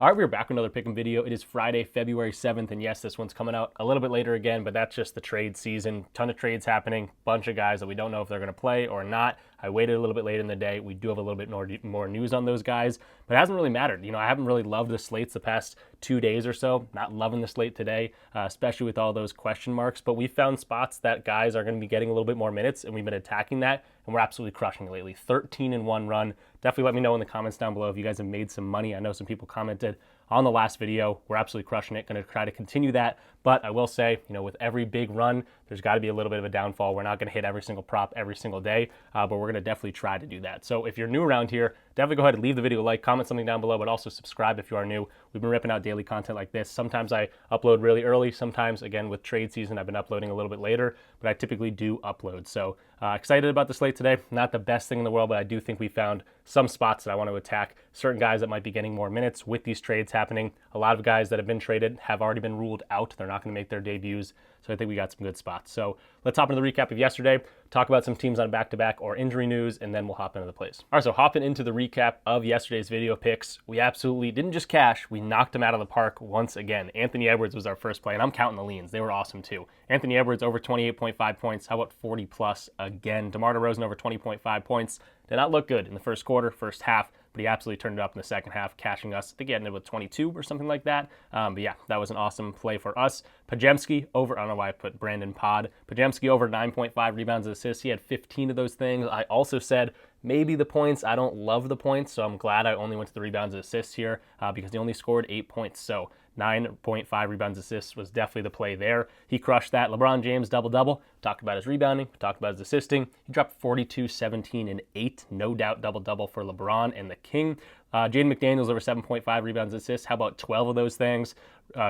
All right, we're back with another pick'em video. It is Friday, February 7th, and yes, this one's coming out a little bit later again, but that's just the trade season. Ton of trades happening, bunch of guys that we don't know if they're going to play or not. I waited a little bit later in the day. We do have a little bit more news on those guys, but it hasn't really mattered. I haven't really loved the slates the past 2 days or so. Not loving the slate today, especially with all those question marks, but we found spots that guys are going to be getting a little bit more minutes, and we've been attacking that, and we're absolutely crushing it lately. 13-1 run. Definitely let me know in the comments down below if you guys have made some money. I know some people commented on the last video. We're absolutely crushing it. Going to try to continue that. But I will say, with every big run, there's got to be a little bit of a downfall. We're not going to hit every single prop every single day, but we're going to definitely try to do that. So if you're new around here, definitely go ahead and leave the video a like, comment something down below, but also subscribe if you are new. We've been ripping out daily content like this. Sometimes I upload really early. Sometimes, again, with trade season, I've been uploading a little bit later, but I typically do upload. So excited about the slate today. Not the best thing in the world, but I do think we found some spots that I want to attack. Certain guys that might be getting more minutes with these trades happening. A lot of guys that have been traded have already been ruled out. They're not going to make their debuts. So I think we got some good spots. So let's hop into the recap of yesterday, talk about some teams on back-to-back or injury news, and then we'll hop into the plays. All right, so hopping into the recap of yesterday's video picks, we absolutely didn't just cash, we knocked them out of the park once again. Anthony Edwards was our first play, and I'm counting the leans. They were awesome too. Anthony Edwards over 28.5 points. How about 40 plus again? DeMar DeRozan over 20.5 points. Did not look good in the first quarter, first half, but he absolutely turned it up in the second half, cashing us. I think he ended with 22 or something like that. But yeah, that was an awesome play for us. Pajemski over, I don't know why I put Brandon Pod. Pajemski over 9.5 rebounds and assists. He had 15 of those things. I also said maybe the points. I don't love the points, so I'm glad I only went to the rebounds and assists here because he only scored 8 points. So 9.5 rebounds assists was definitely the play there. He crushed that. LeBron James double-double. Talked about his rebounding. Talked about his assisting. He dropped 42, 17, and 8. No doubt double-double for LeBron and the King. Jaden McDaniels over 7.5 rebounds assists. How about 12 of those things?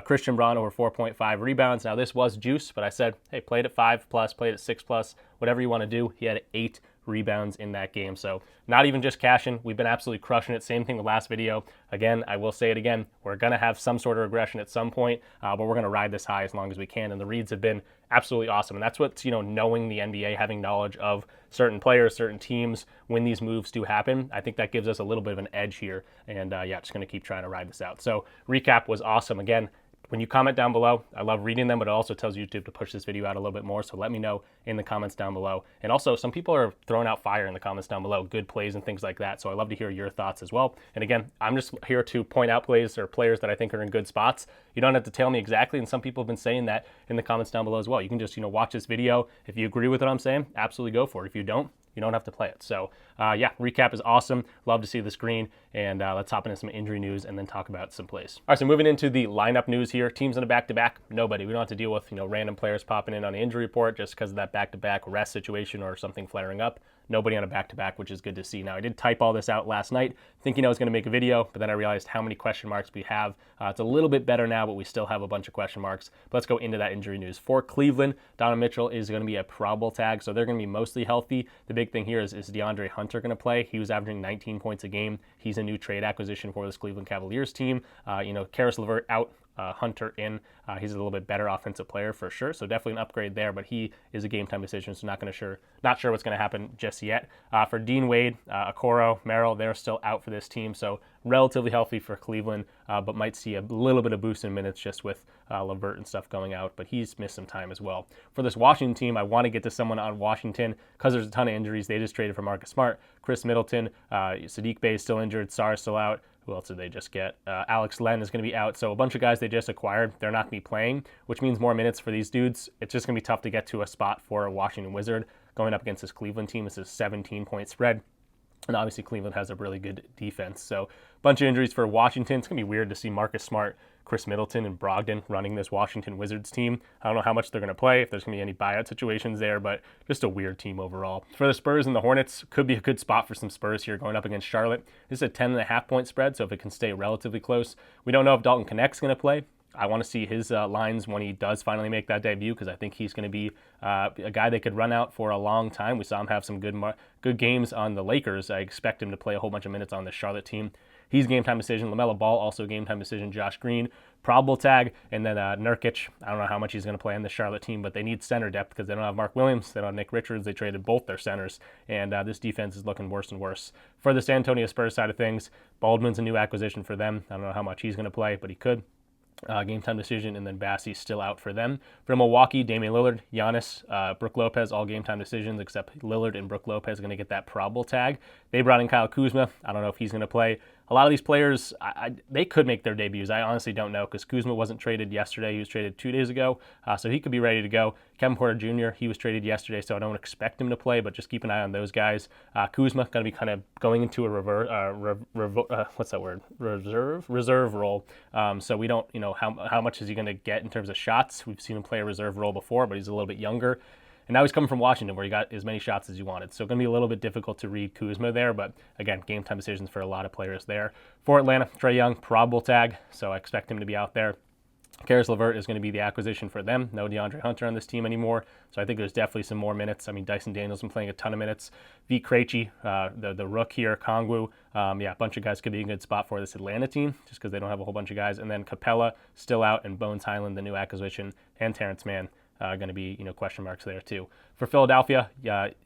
Christian Braun over 4.5 rebounds. Now this was juice, but I said, hey, play it at 5 plus, play it at 6 plus, whatever you want to do. He had 8 rebounds in that game. So not even just cashing. We've been absolutely crushing it. Same thing with last video. Again, I will say it again. We're going to have some sort of regression at some point, but we're going to ride this high as long as we can. And the reads have been absolutely awesome. And that's what's, knowing the NBA, having knowledge of certain players, certain teams, when these moves do happen. I think that gives us a little bit of an edge here. And yeah, just going to keep trying to ride this out. So recap was awesome. Again, when you comment down below, I love reading them, but it also tells YouTube to push this video out a little bit more. So let me know in the comments down below. And also, some people are throwing out fire in the comments down below, good plays and things like that. So I love to hear your thoughts as well. And again, I'm just here to point out plays or players that I think are in good spots. You don't have to tell me exactly. And some people have been saying that in the comments down below as well. You can just, watch this video. If you agree with what I'm saying, absolutely go for it. If you don't, you don't have to play it. So yeah, recap is awesome. Love to see the screen. And let's hop into some injury news and then talk about some plays. All right, so moving into the lineup news here. Teams in a back-to-back, nobody. We don't have to deal with random players popping in on the injury report just because of that back-to-back rest situation or something flaring up. Nobody on a back-to-back, which is good to see. Now, I did type all this out last night thinking I was going to make a video, but then I realized how many question marks we have. It's a little bit better now, but we still have a bunch of question marks. But let's go into that injury news. For Cleveland, Donovan Mitchell is going to be a probable tag, so they're going to be mostly healthy. The big thing here is DeAndre Hunter going to play? He was averaging 19 points a game. He's a new trade acquisition for this Cleveland Cavaliers team. Karis LeVert out. Hunter in. He's a little bit better offensive player for sure, so definitely an upgrade there, but he is a game-time decision, so not sure what's going to happen just yet. For Dean Wade, Okoro, Merrill, they're still out for this team, so relatively healthy for Cleveland, but might see a little bit of boost in minutes just with LeVert and stuff going out, but he's missed some time as well. For this Washington team, I want to get to someone on Washington because there's a ton of injuries. They just traded for Marcus Smart, Chris Middleton, Sadiq Bey is still injured, Sarr is still out. Who else did they just get? Alex Len is going to be out. So a bunch of guys they just acquired, they're not going to be playing, which means more minutes for these dudes. It's just going to be tough to get to a spot for a Washington Wizard going up against this Cleveland team. This is a 17-point spread. And obviously Cleveland has a really good defense. So a bunch of injuries for Washington. It's going to be weird to see Marcus Smart, Chris Middleton, and Brogdon running this Washington Wizards team. I don't know how much they're going to play, if there's going to be any buyout situations there, but just a weird team overall. For the Spurs and the Hornets, could be a good spot for some Spurs here going up against Charlotte. This is a 10.5-point spread, so if it can stay relatively close. We don't know if Dalton Connect's going to play. I want to see his lines when he does finally make that debut because I think he's going to be a guy they could run out for a long time. We saw him have some good games on the Lakers. I expect him to play a whole bunch of minutes on the Charlotte team. He's game time decision. LaMelo Ball, also game time decision. Josh Green, probable tag. And then Nurkic, I don't know how much he's going to play on the Charlotte team, but they need center depth because they don't have Mark Williams. They don't have Nick Richards. They traded both their centers. And this defense is looking worse and worse. For the San Antonio Spurs side of things, Baldwin's a new acquisition for them. I don't know how much he's going to play, but he could. Game time decision, and then Bassey's still out for them. For Milwaukee, Damian Lillard, Giannis, Brook Lopez, all game time decisions, except Lillard and Brook Lopez are going to get that probable tag. They brought in Kyle Kuzma. I don't know if he's going to play. A lot of these players, they could make their debuts. I honestly don't know because Kuzma wasn't traded yesterday. He was traded 2 days ago, so he could be ready to go. Kevin Porter Jr., he was traded yesterday, so I don't expect him to play, but just keep an eye on those guys. Kuzma going to be kind of going into a reserve role. So we don't, how much is he going to get in terms of shots? We've seen him play a reserve role before, but he's a little bit younger. And now he's coming from Washington where he got as many shots as he wanted. So it's going to be a little bit difficult to read Kuzma there. But again, game time decisions for a lot of players there. For Atlanta, Trae Young, probable tag. So I expect him to be out there. Karis LeVert is going to be the acquisition for them. No DeAndre Hunter on this team anymore. So I think there's definitely some more minutes. I mean, Dyson Daniels been playing a ton of minutes. V. Krejci, the rook here, Kongwu. A bunch of guys could be a good spot for this Atlanta team just because they don't have a whole bunch of guys. And then Capella still out, and Bones Highland, the new acquisition, and Terrence Mann. Going to be, question marks there too. For Philadelphia,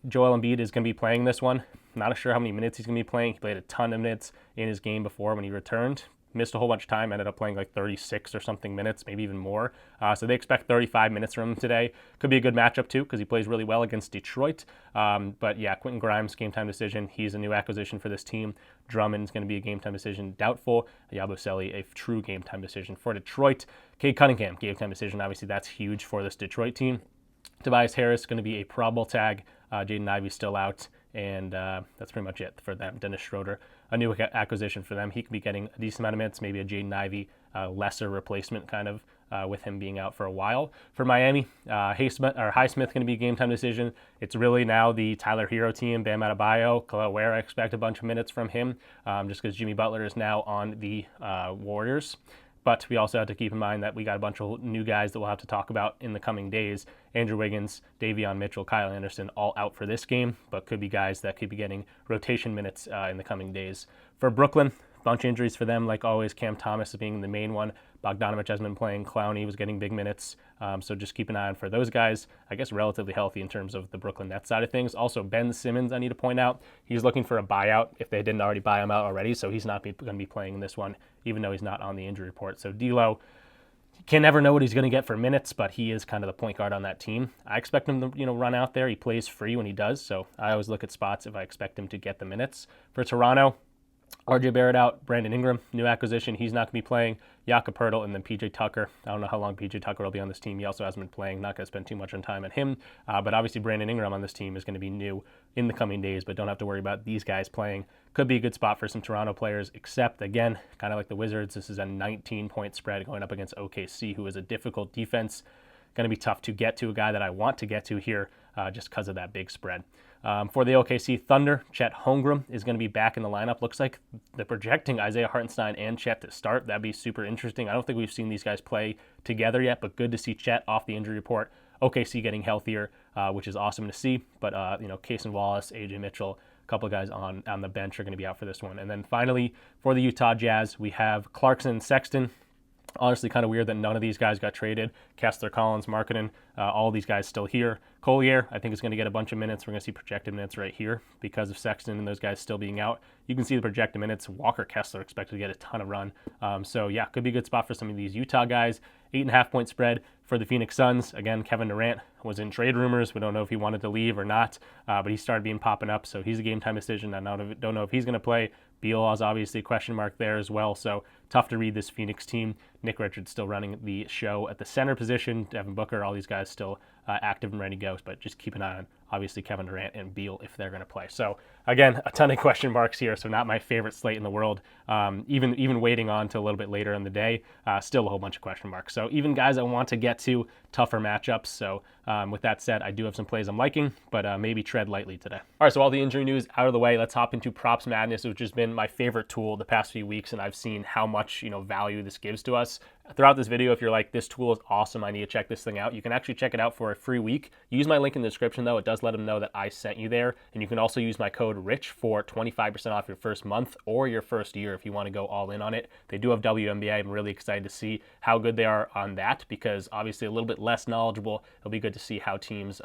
Joel Embiid is going to be playing this one. Not sure how many minutes he's going to be playing. He played a ton of minutes in his game before when he returned. Missed a whole bunch of time, ended up playing like 36 or something minutes, maybe even more. So they expect 35 minutes from him today. Could be a good matchup too because he plays really well against Detroit. But yeah, Quentin Grimes, game time decision. He's a new acquisition for this team. Drummond's going to be a game time decision, doubtful. Yabusele, a true game time decision for Detroit. Cade Cunningham, game time decision. Obviously, that's huge for this Detroit team. Tobias Harris going to be a probable tag. Jaden Ivey's still out. And that's pretty much it for them. Dennis Schroeder, a new acquisition for them. He could be getting a decent amount of minutes, maybe a Jaden Ivey lesser replacement kind of with him being out for a while. For Miami, Highsmith going to be a game time decision. It's really now the Tyler Hero team, Bam Adebayo, Kel'el Ware. I expect a bunch of minutes from him just because Jimmy Butler is now on the Warriors. But we also have to keep in mind that we got a bunch of new guys that we'll have to talk about in the coming days. Andrew Wiggins, Davion Mitchell, Kyle Anderson, all out for this game, but could be guys that could be getting rotation minutes in the coming days. For Brooklyn, bunch of injuries for them, like always. Cam Thomas being the main one. Bogdanovich has been playing. Clowney was getting big minutes. So just keep an eye on for those guys. I guess relatively healthy in terms of the Brooklyn Nets side of things. Also, Ben Simmons, I need to point out, he's looking for a buyout if they didn't already buy him out already. So he's not going to be playing in this one, even though he's not on the injury report. So D'Lo, can never know what he's going to get for minutes, but he is kind of the point guard on that team. I expect him to run out there. He plays free when he does. So I always look at spots if I expect him to get the minutes. For Toronto, RJ Barrett out, Brandon Ingram, new acquisition. He's not going to be playing. Jakob Poeltl, and then PJ Tucker. I don't know how long PJ Tucker will be on this team. He also hasn't been playing. Not going to spend too much on time on him. But obviously Brandon Ingram on this team is going to be new in the coming days, but don't have to worry about these guys playing. Could be a good spot for some Toronto players, except, again, kind of like the Wizards, this is a 19-point spread going up against OKC, who is a difficult defense. Going to be tough to get to, a guy that I want to get to here just because of that big spread. For the OKC Thunder, Chet Holmgren is going to be back in the lineup. Looks like they're projecting Isaiah Hartenstein and Chet to start. That'd be super interesting. I don't think we've seen these guys play together yet, but good to see Chet off the injury report. OKC getting healthier, which is awesome to see. But, Cason Wallace, AJ Mitchell, a couple of guys on the bench are going to be out for this one. And then finally, for the Utah Jazz, we have Clarkson and Sexton. Honestly, kind of weird that none of these guys got traded. Kessler, Collins, Markkanen, all these guys still here. Collier, I think, is going to get a bunch of minutes. We're going to see projected minutes right here because of Sexton and those guys still being out. You can see the projected minutes. Walker Kessler expected to get a ton of run. Could be a good spot for some of these Utah guys. 8.5-point spread for the Phoenix Suns. Again, Kevin Durant was in trade rumors. We don't know if he wanted to leave or not, but he started popping up, so he's a game-time decision. I don't know if he's going to play. Beal is obviously a question mark there as well, so tough to read this Phoenix team. Nick Richards still running the show at the center position. Devin Booker, all these guys still active and ready to go, but just keep an eye on, obviously, Kevin Durant and Beal if they're going to play. So, again, a ton of question marks here, so not my favorite slate in the world. Even waiting on to a little bit later in the day, still a whole bunch of question marks. So even guys I want to get to, tougher matchups. So with that said, I do have some plays I'm liking, but maybe tread lightly today. All right, so all the injury news out of the way, let's hop into Props Madness, which has been my favorite tool the past few weeks, and I've seen how much value this gives to us. throughout this video, if you're like, this tool is awesome, I need to check this thing out, you can actually check it out for a free week. Use my link in the description though. It does let them know that I sent you there. And you can also use my code RICH for 25% off your first month or your first year if you want to go all in on it. They do have WNBA. I'm really excited to see how good they are on that, because obviously a little bit less knowledgeable. It'll be good to see how teams,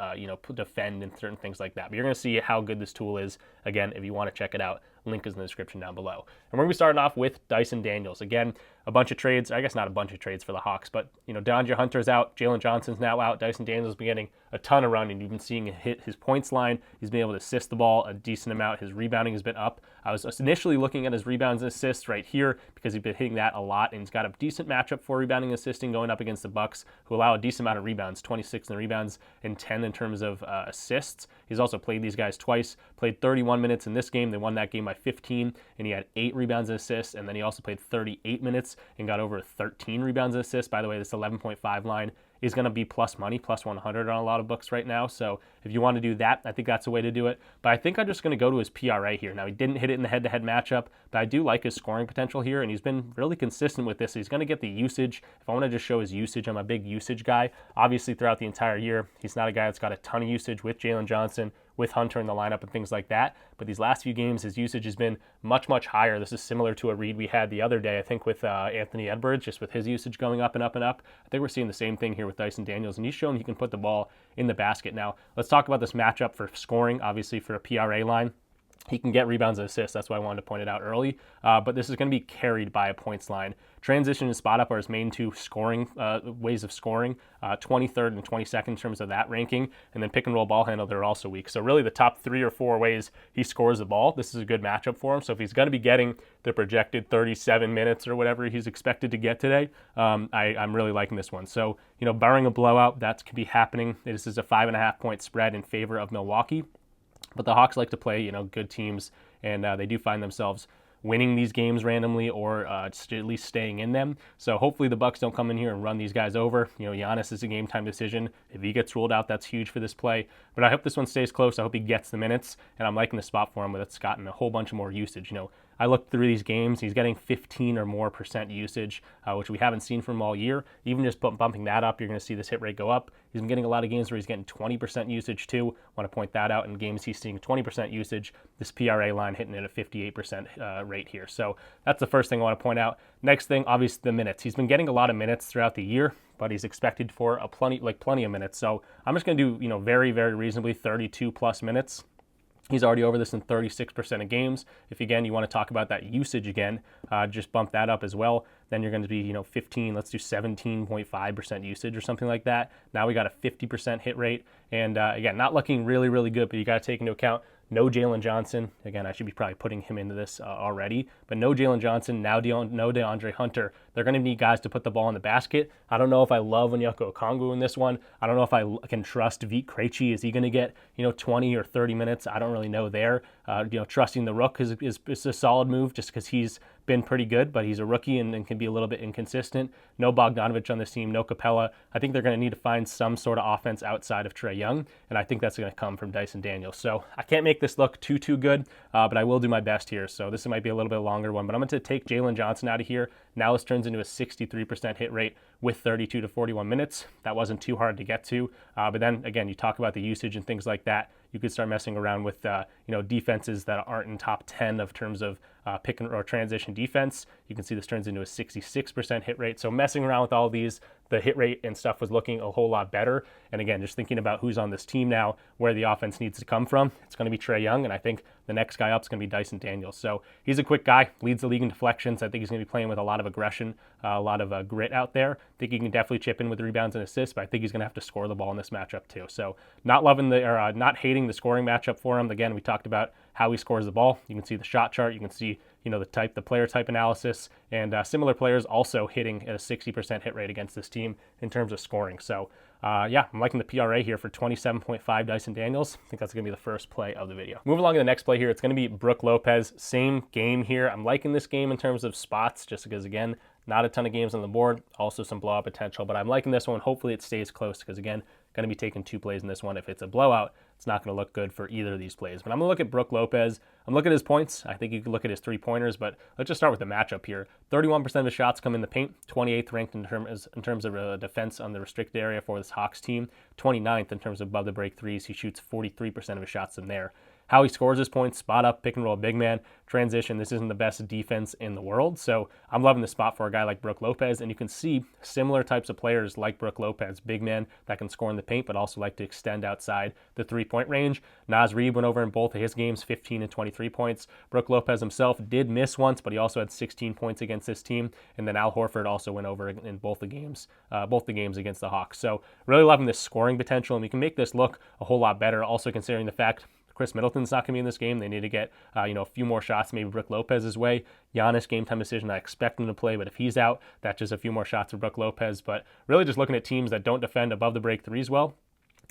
defend and certain things like that. But you're going to see how good this tool is, again, if you want to check it out. Link is in the description down below. And we're going to be starting off with Dyson Daniels. Again, a bunch of trades. I guess not a bunch of trades for the Hawks, but, DeAndre Hunter's out. Jalen Johnson's now out. Dyson Daniels has been getting a ton of run, and you've been seeing him hit his points line. He's been able to assist the ball a decent amount. His rebounding has been up. I was initially looking at his rebounds and assists right here because he's been hitting that a lot, and he's got a decent matchup for rebounding and assisting going up against the Bucks, who allow a decent amount of rebounds, 26 in the rebounds and 10 in terms of assists. He's also played these guys twice, played 31 minutes in this game. They won that game by 15, and he had 8 rebounds and assists, and then he also played 38 minutes and got over 13 rebounds and assists. By the way, this 11.5 line is going to be plus money, plus 100 on a lot of books right now. So if you want to do that, I think that's the way to do it. But I think I'm just going to go to his PRA here. Now, he didn't hit it in the head-to-head matchup, but I do like his scoring potential here, and he's been really consistent with this. He's going to get the usage. If I want to just show his usage, I'm a big usage guy. Obviously, throughout the entire year, he's not a guy that's got a ton of usage with Jalen Johnson, with Hunter in the lineup and things like that. But these last few games, his usage has been much, much higher. This is similar to a read we had the other day, I think, with Anthony Edwards, just with his usage going up and up and up. I think we're seeing the same thing here with Dyson Daniels, and he's shown he can put the ball in the basket. Now, let's talk about this matchup for scoring, obviously, for a PRA line. He can get rebounds and assists. That's why I wanted to point it out early. But this is going to be carried by a points line. Transition and spot up are his main two scoring ways of scoring, 23rd and 22nd in terms of that ranking. And then pick and roll ball handle, they're also weak. So really the top 3 or 4 ways he scores the ball, this is a good matchup for him. So if he's going to be getting the projected 37 minutes or whatever he's expected to get today, I'm really liking this one. So, barring a blowout, that could be happening. This is a 5.5 point spread in favor of Milwaukee. But the Hawks like to play, good teams, and they do find themselves winning these games randomly or at least staying in them. So hopefully the Bucks don't come in here and run these guys over. Giannis is a game time decision. If he gets ruled out, that's huge for this play. But I hope this one stays close. I hope he gets the minutes, and I'm liking the spot for him, but it's gotten a whole bunch more usage. I looked through these games. He's getting 15 or more % usage, which we haven't seen from him all year. Even just bumping that up, you're going to see this hit rate go up. He's been getting a lot of games where he's getting 20% usage too. Want to point that out. In games he's seeing 20% usage, this PRA line hitting at a 58% rate here. So that's the first thing I want to point out. Next thing, obviously the minutes. He's been getting a lot of minutes throughout the year, but he's expected for plenty of minutes. So I'm just going to do, very, very reasonably 32 plus minutes. He's already over this in 36% of games. If, again, you want to talk about that usage again, just bump that up as well. Then you're going to be, 15, let's do 17.5% usage or something like that. Now we got a 50% hit rate. And, again, not looking really, really good, but you got to take into account no Jalen Johnson. Again, I should be probably putting him into this already. But no Jalen Johnson, now no DeAndre Hunter. They're going to need guys to put the ball in the basket. I don't know if I love Onyeka Okongwu in this one. I don't know if I can trust Vit Krejci. Is he going to get 20 or 30 minutes? I don't really know there. Trusting the Rook is a solid move just because he's been pretty good, but he's a rookie and can be a little bit inconsistent. No Bogdanovich on this team, no Capella. I think they're going to need to find some sort of offense outside of Trae Young, and I think that's going to come from Dyson Daniels. So I can't make this look too good, but I will do my best here. So this might be a little bit longer one, but I'm going to take Jalen Johnson out of here. Now this turns into a 63% hit rate with 32 to 41 minutes. That wasn't too hard to get to, but then again, you talk about the usage and things like that. You could start messing around with defenses that aren't in top 10 of terms of pick and or transition defense. You can see this turns into a 66% hit rate. So messing around with all of these, the hit rate and stuff was looking a whole lot better. And again, just thinking about who's on this team now, where the offense needs to come from, it's going to be Trae Young, and I think the next guy up is going to be Dyson Daniels. So he's a quick guy, leads the league in deflections. I think he's going to be playing with a lot of aggression, a lot of grit out there. I think he can definitely chip in with rebounds and assists, but I think he's going to have to score the ball in this matchup too. So not hating the scoring matchup for him. Again, we talked about how he scores the ball. You can see the shot chart. You can see the player type analysis, and similar players also hitting at a 60% hit rate against this team in terms of scoring. So I'm liking the PRA here for 27.5 Dyson Daniels. I think that's going to be the first play of the video. Moving along to the next play here, it's going to be Brook Lopez. Same game here. I'm liking this game in terms of spots just because, again, not a ton of games on the board, also some blowout potential, but I'm liking this one. Hopefully it stays close because, again, going to be taking 2 plays in this one. If it's a blowout, it's not going to look good for either of these plays. But I'm going to look at Brook Lopez. I'm looking at his points. I think you can look at his three-pointers, but let's just start with the matchup here. 31% of his shots come in the paint, 28th ranked in terms of defense on the restricted area for this Hawks team, 29th in terms of above the break threes. He shoots 43% of his shots in there. How he scores his points, spot up, pick and roll, big man, transition. This isn't the best defense in the world. So I'm loving the spot for a guy like Brook Lopez. And you can see similar types of players like Brook Lopez, big man that can score in the paint, but also like to extend outside the three-point range. Naz Reid went over in both of his games, 15 and 23 points. Brook Lopez himself did miss once, but he also had 16 points against this team. And then Al Horford also went over in both the games against the Hawks. So really loving this scoring potential, and we can make this look a whole lot better. Also considering the fact Chris Middleton's not going to be in this game. They need to get a few more shots, maybe Brook Lopez's way. Giannis, game time decision. I expect him to play, but if he's out, that's just a few more shots for Brook Lopez. But really just looking at teams that don't defend above the break threes well,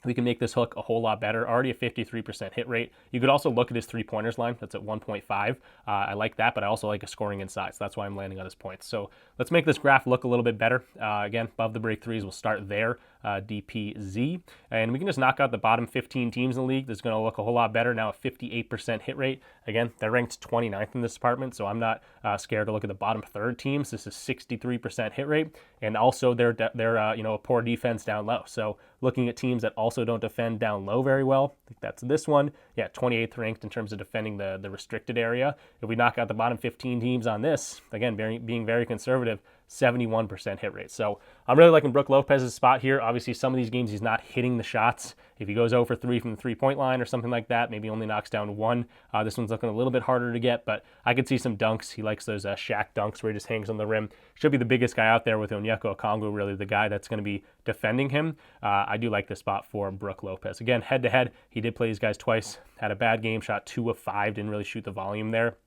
we can make this hook a whole lot better. Already a 53% hit rate. You could also look at his three-pointers line. That's at 1.5. I like that, but I also like a scoring inside, so that's why I'm landing on his points. So let's make this graph look a little bit better. Again, above the break threes, we'll start there, DPZ. And we can just knock out the bottom 15 teams in the league. This is going to look a whole lot better. Now a 58% hit rate. Again, they're ranked 29th in this department, so I'm not scared to look at the bottom third teams. This is 63% hit rate, and also they're a poor defense down low. So looking at teams that also don't defend down low very well, I think that's this one. Yeah, 28th ranked in terms of defending the restricted area. If we knock out the bottom 15 teams on this, again, being very conservative, 71% hit rate. So I'm really liking Brook Lopez's spot here. Obviously, some of these games he's not hitting the shots. If he goes 0 for 3 from the three-point line or something like that, maybe only knocks down one. This one's looking a little bit harder to get, but I could see some dunks. He likes those Shaq dunks where he just hangs on the rim. Should be the biggest guy out there with Onyeka Okongwu, really the guy that's going to be defending him. I do like the spot for Brook Lopez. Again, head-to-head, he did play these guys twice. Had a bad game, shot 2 of 5, didn't really shoot the volume there.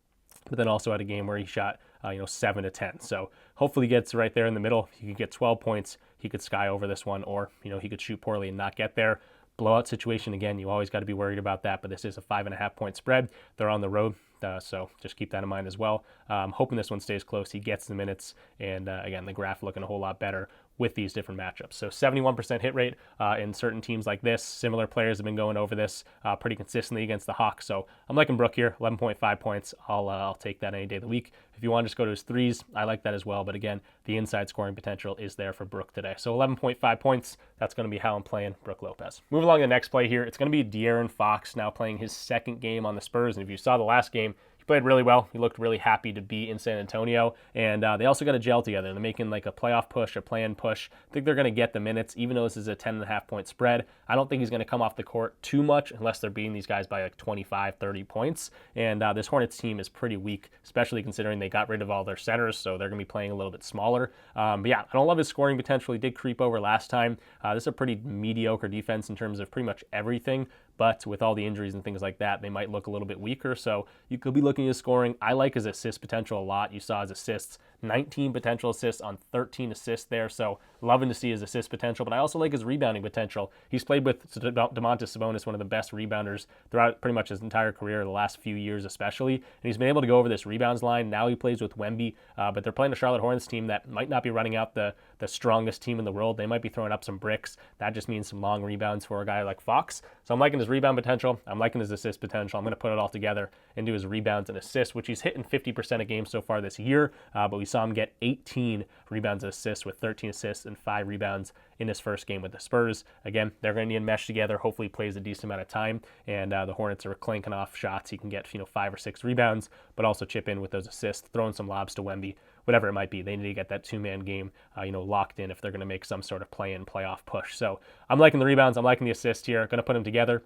But then also had a game where he shot 7 to 10. So hopefully he gets right there in the middle. He could get 12 points. He could sky over this one, or he could shoot poorly and not get there. Blowout situation, again, you always got to be worried about that, but this is a 5.5 point spread. They're on the road, so just keep that in mind as well. Hoping this one stays close. He gets the minutes, and again, the graph looking a whole lot better with these different matchups. So 71% hit rate in certain teams like this. Similar players have been going over this pretty consistently against the Hawks. So I'm liking Brook here, 11.5 points. I'll take that any day of the week. If you want to just go to his threes, I like that as well. But again, the inside scoring potential is there for Brook today. So 11.5 points, that's going to be how I'm playing Brook Lopez. Moving along to the next play here, it's going to be De'Aaron Fox now playing his second game on the Spurs. And if you saw the last game, he played really well. He looked really happy to be in San Antonio. And they also got to gel together. They're making like a playoff push, a play-in push. I think they're going to get the minutes, even though this is a 10.5 point spread. I don't think he's going to come off the court too much unless they're beating these guys by like 25, 30 points. And this Hornets team is pretty weak, especially considering they got rid of all their centers, so they're going to be playing a little bit smaller. But yeah, I don't love his scoring potential. He did creep over last time. This is a pretty mediocre defense in terms of pretty much everything. But with all the injuries and things like that, they might look a little bit weaker. So you could be looking at his scoring. I like his assist potential a lot. You saw his assists, 19 potential assists on 13 assists there. So loving to see his assist potential. But I also like his rebounding potential. He's played with Domantas Sabonis, one of the best rebounders throughout pretty much his entire career, the last few years especially. And he's been able to go over this rebounds line. Now he plays with Wemby. But they're playing a Charlotte Hornets team that might not be running out the strongest team in the world. They might be throwing up some bricks. That just means some long rebounds for a guy like Fox. So I'm liking his rebound potential. I'm liking his assist potential. I'm going to put it all together into his rebounds and assists, which he's hitting 50% of games so far this year. But we saw him get 18 rebounds and assists with 13 assists and 5 rebounds in his first game with the Spurs. Again, they're going to need to mesh together. Hopefully he plays a decent amount of time. And the Hornets are clanking off shots. He can get 5 or 6 rebounds, but also chip in with those assists, throwing some lobs to Wemby. Whatever it might be, they need to get that two-man game, locked in if they're going to make some sort of play-in, playoff push. So I'm liking the rebounds. I'm liking the assist here. Going to put them together.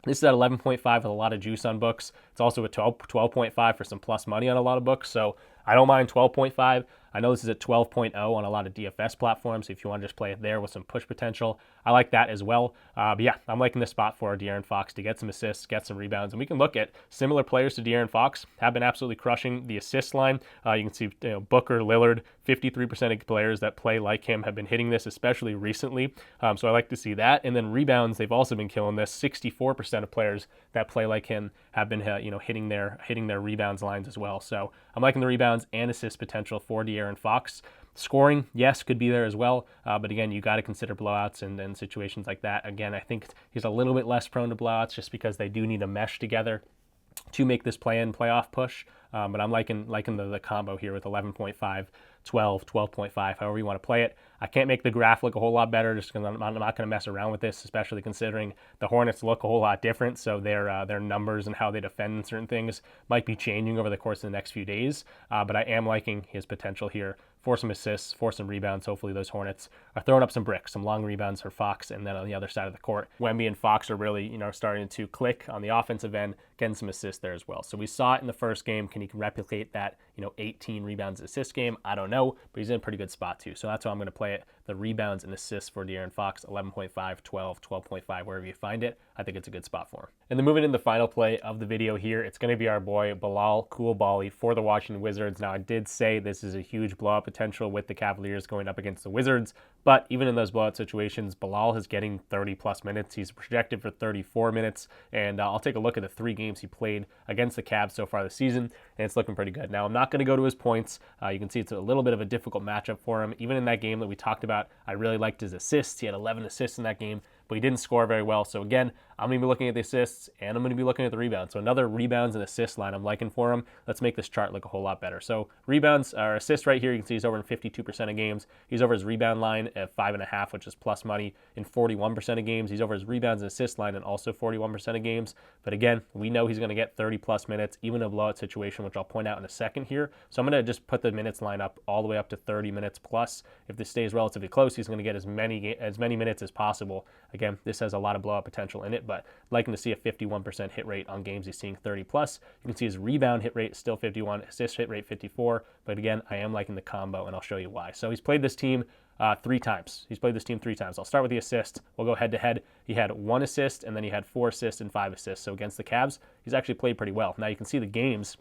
This is at 11.5 with a lot of juice on books. It's also at 12.5 for some plus money on a lot of books. So I don't mind 12.5. I know this is at 12.0 on a lot of DFS platforms. If you want to just play it there with some push potential, I like that as well. But yeah, I'm liking this spot for De'Aaron Fox to get some assists, get some rebounds. And we can look at similar players to De'Aaron Fox have been absolutely crushing the assist line. You can see Booker, Lillard, 53% of players that play like him have been hitting this, especially recently. So I like to see that. And then rebounds, they've also been killing this. 64% of players that play like him have been hitting their rebounds lines as well. So I'm liking the rebounds and assist potential for De'Aaron Fox. Scoring, yes, could be there as well. But again, you got to consider blowouts and situations like that. Again, I think he's a little bit less prone to blowouts just because they do need to mesh together to make this play-in playoff push. But I'm liking the combo here with 11.5, 12, 12.5, however you want to play it. I can't make the graph look a whole lot better just because I'm not going to mess around with this, especially considering the Hornets look a whole lot different. So their numbers and how they defend certain things might be changing over the course of the next few days. But I am liking his potential here for some assists, for some rebounds. Hopefully those Hornets are throwing up some bricks, some long rebounds for Fox, and then on the other side of the court, Wemby and Fox are really, starting to click on the offensive end, getting some assists there as well. So we saw it in the first game. Can he replicate that, 18 rebounds assist game? I don't know, but he's in a pretty good spot too. So that's how I'm going to play it. The rebounds and assists for De'Aaron Fox, 11.5, 12, 12.5, wherever you find it. I think it's a good spot for him. And then moving into the final play of the video here, it's going to be our boy Bilal Coulibaly for the Washington Wizards. Now, I did say this is a huge blowout potential with the Cavaliers going up against the Wizards, but even in those blowout situations, Bilal is getting 30 plus minutes. He's projected for 34 minutes, and I'll take a look at the 3 games he played against the Cavs so far this season, and it's looking pretty good. Now, I'm not going to go to his points. You can see it's a little bit of a difficult matchup for him. Even in that game that we talked about, I really liked his assists. He had 11 assists in that game, but he didn't score very well. So again, I'm going to be looking at the assists, and I'm going to be looking at the rebounds. So another rebounds and assist line I'm liking for him. Let's make this chart look a whole lot better. So rebounds or assists right here, you can see he's over in 52% of games. He's over his rebound line at 5.5, which is plus money in 41% of games. He's over his rebounds and assist line and also 41% of games. But again, we know he's going to get 30 plus minutes, even in a blowout situation, which I'll point out in a second here. So I'm going to just put the minutes line up all the way up to 30 minutes plus. If this stays relatively close, he's going to get as many minutes as possible. Again, this has a lot of blowout potential in it, but liking to see a 51% hit rate on games he's seeing 30 plus. You can see his rebound hit rate is still 51, assist hit rate 54, but again, I am liking the combo, and I'll show you why. So he's played this team 3 times. He's played this team 3 times. I'll start with the assist. We'll go head to head. He had 1 assist, and then he had 4 assists and 5 assists. So against the Cavs, he's actually played pretty well. Now you can see the games.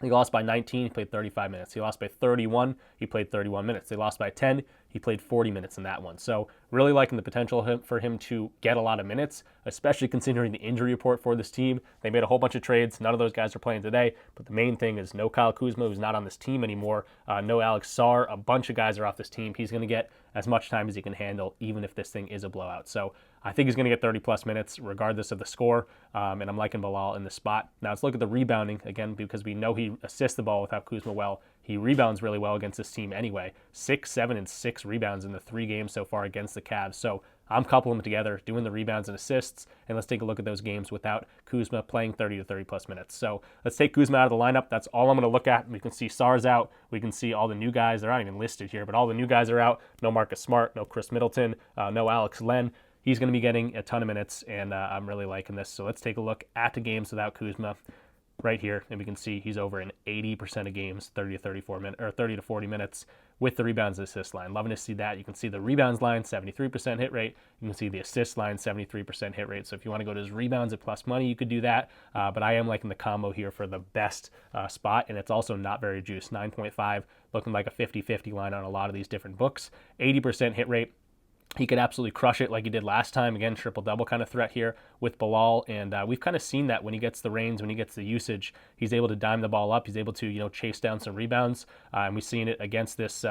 He lost by 19, he played 35 minutes. He lost by 31, he played 31 minutes. They lost by 10, he played 40 minutes in that one. So really liking the potential for him to get a lot of minutes, especially considering the injury report for this team. They made a whole bunch of trades. None of those guys are playing today, but the main thing is no Kyle Kuzma, who's not on this team anymore. No Alex Sarr. A bunch of guys are off this team. He's going to get as much time as he can handle, even if this thing is a blowout. So I think he's going to get 30 plus minutes regardless of the score, and I'm liking Bilal in this spot. Now let's look at the rebounding again, because we know he assists the ball without Kuzma well. He rebounds really well against this team anyway. 6, 7, and 6 rebounds in the 3 games so far against the Cavs. So I'm coupling them together, doing the rebounds and assists, and let's take a look at those games without Kuzma playing 30 to 30 plus minutes. So let's take Kuzma out of the lineup. That's all I'm going to look at. We can see Sarr's out. We can see all the new guys. They're not even listed here, but all the new guys are out. No Marcus Smart, no Chris Middleton, no Alex Len. He's going to be getting a ton of minutes, and I'm really liking this. So let's take a look at the games without Kuzma right here, and we can see he's over in 80% of games, 30 to 34 minutes or 30 to 40 minutes with the rebounds and assist line. Loving to see that. You can see the rebounds line, 73% hit rate. You can see the assist line, 73% hit rate. So if you want to go to his rebounds at plus money, you could do that. But I am liking the combo here for the best spot, and it's also not very juiced. 9.5, looking like a 50-50 line on a lot of these different books. 80% hit rate. He could absolutely crush it like he did last time. Again, triple-double kind of threat here with Bilal, and we've kind of seen that when he gets the reins, when he gets the usage, he's able to dime the ball up. He's able to, chase down some rebounds, and we've seen it against this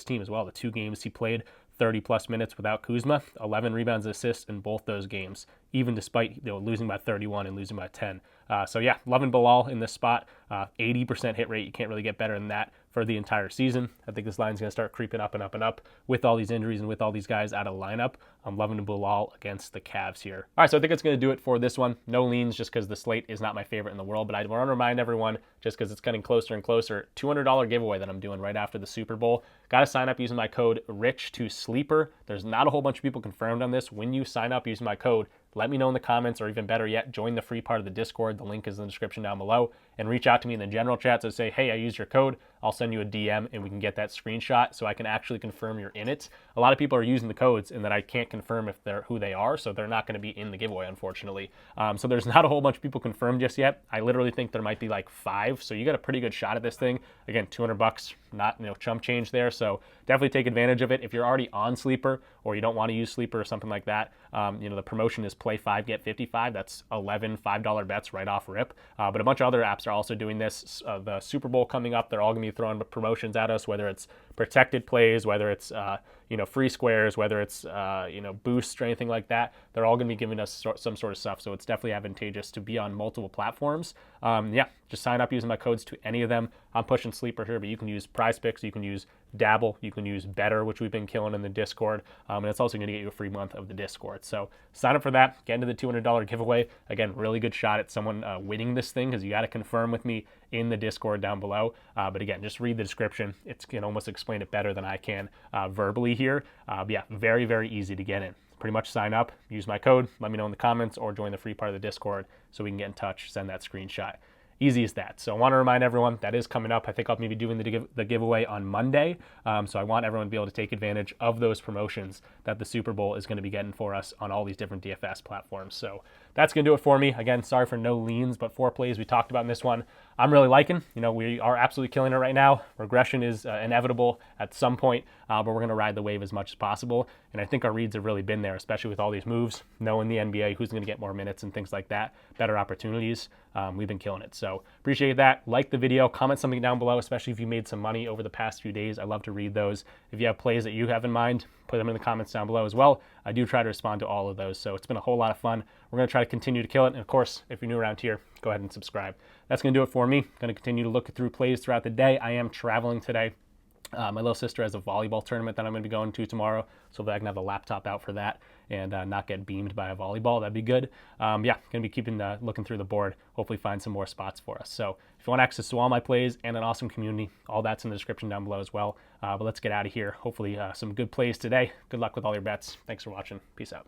team as well. The 2 games he played 30-plus minutes without Kuzma, 11 rebounds and assists in both those games, even despite losing by 31 and losing by 10. So yeah, loving Bilal in this spot. 80% hit rate. You can't really get better than that for the entire season. I think this line's going to start creeping up and up and up with all these injuries and with all these guys out of lineup. I'm loving Bilal against the Cavs here. All right, so I think that's going to do it for this one. No leans just because the slate is not my favorite in the world, but I want to remind everyone, just because it's getting closer and closer, $200 giveaway that I'm doing right after the Super Bowl. Got to sign up using my code RICH2SLEEPER. There's not a whole bunch of people confirmed on this. When you sign up using my code, let me know in the comments, or even better yet, join the free part of the Discord. The link is in the description down below, and reach out to me in the general chat. So say, hey, I used your code. I'll send you a DM, and we can get that screenshot so I can actually confirm you're in it. A lot of people are using the codes and that I can't confirm if they're who they are, so they're not going to be in the giveaway, unfortunately. So there's not a whole bunch of people confirmed just yet. I literally think there might be like 5, so you got a pretty good shot at this thing. Again, $200, not chump change there, so definitely take advantage of it. If you're already on Sleeper or you don't want to use Sleeper or something like that, the promotion is play 5, get 55. That's 11 $5 bets right off rip. But a bunch of other apps apps are also doing this. The Super Bowl coming up, they're all going to be throwing promotions at us, whether it's protected plays, whether it's free squares, whether it's boosts or anything like that. They're all going to be giving us some sort of stuff, so it's definitely advantageous to be on multiple platforms. Just sign up using my codes to any of them. I'm pushing Sleeper here, but you can use PrizePicks, you can use Dabble, you can use Betr, which we've been killing in the Discord, and it's also going to get you a free month of the Discord. So sign up for that, get into the $200 giveaway. Again, really good shot at someone winning this thing, because you got to confirm with me in the Discord down below. But again, just read the description. It can almost explain it better than I can verbally here. Very, very easy to get in. Pretty much sign up, use my code, let me know in the comments, or join the free part of the Discord so we can get in touch, send that screenshot. Easy as that. So I want to remind everyone that is coming up. I think I'll maybe doing the giveaway on Monday. So I want everyone to be able to take advantage of those promotions that the Super Bowl is going to be getting for us on all these different DFS platforms. So that's going to do it for me. Again, sorry for no leans, but 4 plays we talked about in this one, I'm really liking. We are absolutely killing it right now. Regression is inevitable at some point, but we're going to ride the wave as much as possible. And I think our reads have really been there, especially with all these moves, knowing the NBA, who's going to get more minutes and things like that, better opportunities. We've been killing it. So appreciate that. Like the video, comment something down below, especially if you made some money over the past few days. I love to read those. If you have plays that you have in mind, put them in the comments down below as well. I do try to respond to all of those. So it's been a whole lot of fun. We're going to try to continue to kill it. And of course, if you're new around here, go ahead and subscribe. That's going to do it for me. Going to continue to look through plays throughout the day. I am traveling today. My little sister has a volleyball tournament that I'm going to be going to tomorrow, so that I can have the laptop out for that and not get beamed by a volleyball. That'd be good. Going to be keeping looking through the board, hopefully find some more spots for us. So if you want access to all my plays and an awesome community, all that's in the description down below as well. But let's get out of here. Hopefully some good plays today. Good luck with all your bets. Thanks for watching. Peace out.